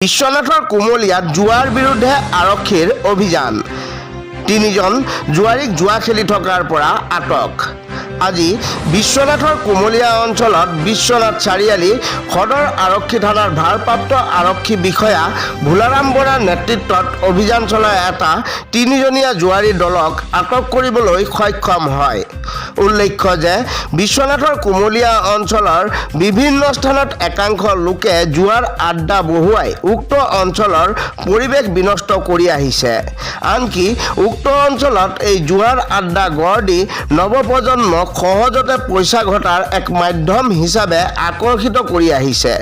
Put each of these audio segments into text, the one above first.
বিশ্বনাথৰ কুমলীয়াত জুৱাৰ বিৰুদ্ধে আৰক্ষীৰ অভিযান। তিনিজন জুৱাৰীক জুৱা খেলি থকাৰ পৰা আটক। আজি বিশ্বনাথৰ কুমলীয়া অঞ্চলত বিশ্বনাথ চাৰিআলি সদৰ আৰক্ষী থানাৰ ভাৰপ্ৰাপ্ত আৰক্ষী বিষয়া ভোলাৰাম বৰাৰ নেতৃত্বত অভিযান চলাই এটা তিনিজনীয়া জুৱাৰী দলক আটক কৰিবলৈ সক্ষম হয়। উল্লেখ্য যে বিশ্বনাথৰ কুমলীয়া অঞ্চলৰ বিভিন্ন স্থানত একাংশ লোকে জুৱাৰ আড্ডা বহুৱাই উক্ত অঞ্চলৰ পৰিৱেশ বিনষ্ট কৰি আহিছে। আনকি উক্ত অঞ্চলত এই জুৱাৰ আড্ডা গঢ় দি নৱপ্ৰজন্মক সহজতে পইচা ঘটাৰ এক মাধ্যম হিচাপে আকৰ্ষিত কৰি আহিছে,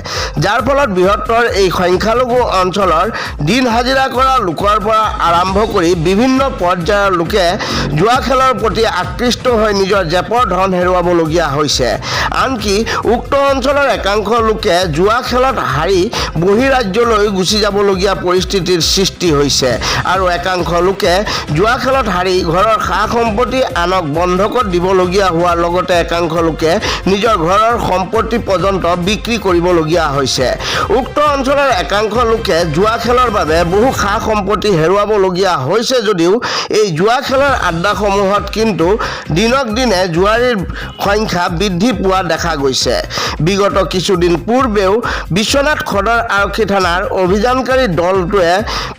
যাৰ ফলত বৃহত্তৰ এই সংখ্যালঘু অঞ্চলৰ দিন হাজিৰা কৰা লোকৰ পৰা আৰম্ভ কৰি বিভিন্ন পৰ্যায়ৰ লোকে জুৱা খেলৰ প্ৰতি আকৃষ্ট হৈ নিজৰ জেপৰ ধন হেৰুৱাবলগীয়া হৈছে। আনকি উক্ত অঞ্চলৰ একাংশ লোকে জুৱা খেলত হাৰি বহিৰাজ্যলৈ গুচি যাবলগীয়া পৰিস্থিতিৰ সৃষ্টি হৈছে আৰু একাংশ লোকে জুৱা খেলত হাৰি ঘৰৰ সা সম্পত্তি আনক বন্ধকত দিবলগীয়া হোৱাৰ লগতে একাংশ লোকে নিজৰ ঘৰৰ সম্পত্তি পৰ্যন্ত বিক্ৰী কৰিবলগীয়া হৈছে। উক্ত অঞ্চলৰ একাংশ লোকে জুৱা খেলৰ বাবে বহু সা সম্পত্তি হেৰুৱাবলগীয়া হৈছে যদিও এই জুৱা খেলৰ আড্ডাসমূহত কিন্তু দিনক দিনে জুৱাৰীৰ সংখ্যা বৃদ্ধি পোৱা দেখা গৈছে। বিগত কিছুদিন পূৰ্বেও বিশ্বনাথ সদৰ আৰক্ষী থানাৰ অভিযানকাৰী দলটোৱে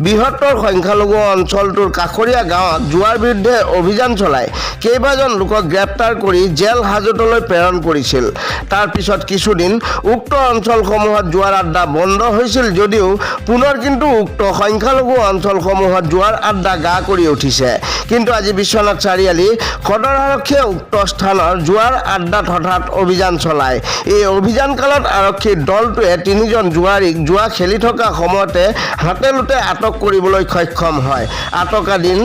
বৃহত্তৰ সংখ্যালঘু অঞ্চলটোৰ কাষৰীয়া গাঁৱত জুৱাৰ বিৰুদ্ধে অভিযান চলাই কেইবাজন লোকক গ্ৰেপ্তাৰ কৰি জেল হাজতলৈ প্ৰেৰণ কৰিছিল। তাৰ পিছত কিছুদিন উক্ত অঞ্চলসমূহত জুৱাৰ আড্ডা বন্ধ হৈছিল যদিও পুনৰ কিন্তু উক্ত সংখ্যালঘু অঞ্চলসমূহত জুৱাৰ আড্ডা গা কৰি উঠিছে। কিন্তু আজি বিশ্বনাথ চাৰিআলি সদৰ আৰক্ষীয়ে উক্ত স্থানৰ জুৱাৰ আড্ডাত হঠাৎ অভিযান চলায়। এই অভিযান কালত আৰক্ষীৰ দলটোৱে তিনিজন জুৱাৰীক জুৱা খেলি থকা সময়তে হাতে লোটে আটক কৰিবলৈ সক্ষম হয়। আটকাধীন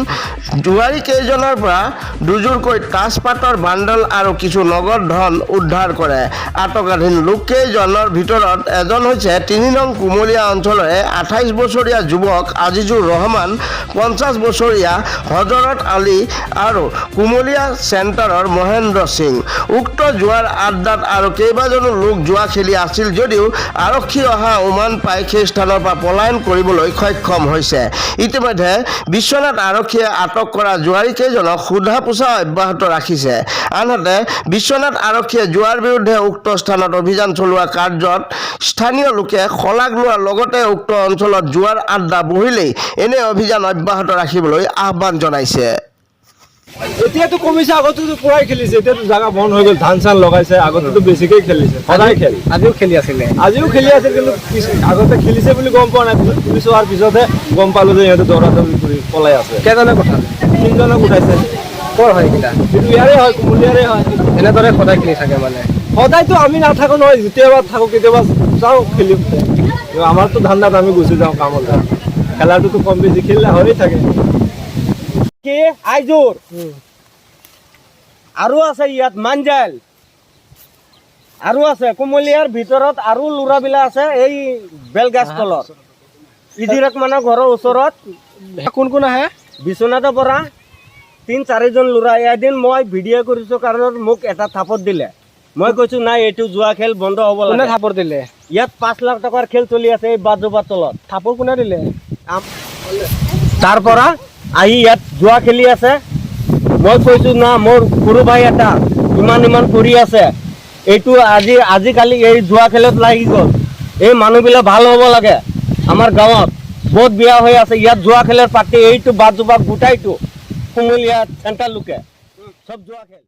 জুৱাৰী কেইজনৰ পৰা দুজোৰকৈ তাজপাতৰ বাণ্ডল আৰু কিছু নগদ ধন উদ্ধাৰ কৰে। আটকাধীন লোককেইজনৰ ভিতৰত এজন হৈছে ৩ নং কুমলীয়া অঞ্চলৰে ২৮ বছৰীয়া যুৱক আজিজুৰ ৰহমান, ৫০ বছৰীয়া হজৰত আলী আৰু কুমলীয়া চেণ্টাৰৰ মহেন্দ্ৰ সিং। উক্ত জুৱাৰ আড্ডাত আৰু কেইবাজনো লোক জুৱা খেলি আছিল যদিও আৰক্ষী অহা উমান পাই সেই স্থানৰ পৰা পলায়ন কৰিবলৈ সক্ষম হৈছে। ইতিমধ্যে বিশ্বনাথ আৰক্ষীয়ে আটক কৰা জুৱাৰীকেইজনক সোধা পোছা অব্যাহত ৰাখিছে। আনহাতে বিশ্বনাথ আৰক্ষীয়ে জুৱাৰ বিৰুদ্ধে উক্ত স্থানত অভিযান চলোৱা কাৰ্যত স্থানীয় লোকে শলাগ লোৱাৰ লগতে উক্ত অঞ্চলত জুৱাৰ আড্ডা বহিলেই এনে অভিযান অব্যাহত ৰাখিবলৈ আহ্বান জনাইছে। এতিয়াতো কমিছে, আগতেতো পুৰাই খেলিছে, এতিয়াতো জাগা বন্ধ হৈ গ'ল, ধান চান লগাইছে, আগতেতো বেছিকৈ খেলিছে, সদায় খেল। আজিও খেলি আছিল কিন্তু আগতে খেলিছে বুলি গম পোৱা নাই, পুলিচ হোৱাৰ পিছতহে গম পালোঁ যে সিহঁতে দৌৰা দৌৰি কৰি পলাই আছে। কেইজনে কথা ৩জনক উঠাইছে। ক'ৰ হয় এইকেইটা? কিন্তু ইয়াৰে হয়, কুমলীয়াৰে হয়। এনেদৰে সদায় খেলি থাকে মানে? সদায়তো আমি নাথাকোঁ নহয়, যেতিয়াবা থাকোঁ কেতিয়াবা যাওঁ খেলি। আমাৰতো ধান্দাত আমি গুচি যাওঁ কামত। খেলাটোতো কম বেছি খেলিলে হৈয়ে থাকে। কি আইজোৰ আৰু আছে, ইয়াত মাঞ্জাল আৰু আছে, কুমলীয়াৰ ভিতৰত আৰু ল'ৰাবিলাক আছে এই বেলগাছ তলত ইদিৰক মানে ঘৰৰ ওচৰত। কোন কোন আহে? বিশ্বনাথৰ পৰা ৩-৪জন ল'ৰা। এদিন মই ভিডিঅ' কৰিছোঁ কাৰণত মোক এটা থাপত দিলে। মই কৈছোঁ নাই, এইটো জুৱা খেল বন্ধ হ'ব লাগে। কোনে থাপৰ দিলে? ইয়াত 5 লাখ টকাৰ খেল চলি আছে এই বাজোপাৰ তলত। থাপৰ কোনে দিলে? তাৰ পৰা আহি ইয়াত জুৱা খেলি আছে। মই কৈছোঁ না, মোৰ সৰু ভাই এটা ইমান কৰি আছে, এইটো আজিকালি এই জুৱা খেলত লাগি গ'ল। এই মানুহবিলাক ভাল হ'ব লাগে। আমাৰ গাঁৱত বহুত বিয়া হৈ আছে, ইয়াত জুৱা খেলৰ পাৰ্টি এইটো বাজোপাক গোটাইটো কুমলীয়া চেণ্টাৰ লোকে চব জুৱা খেল।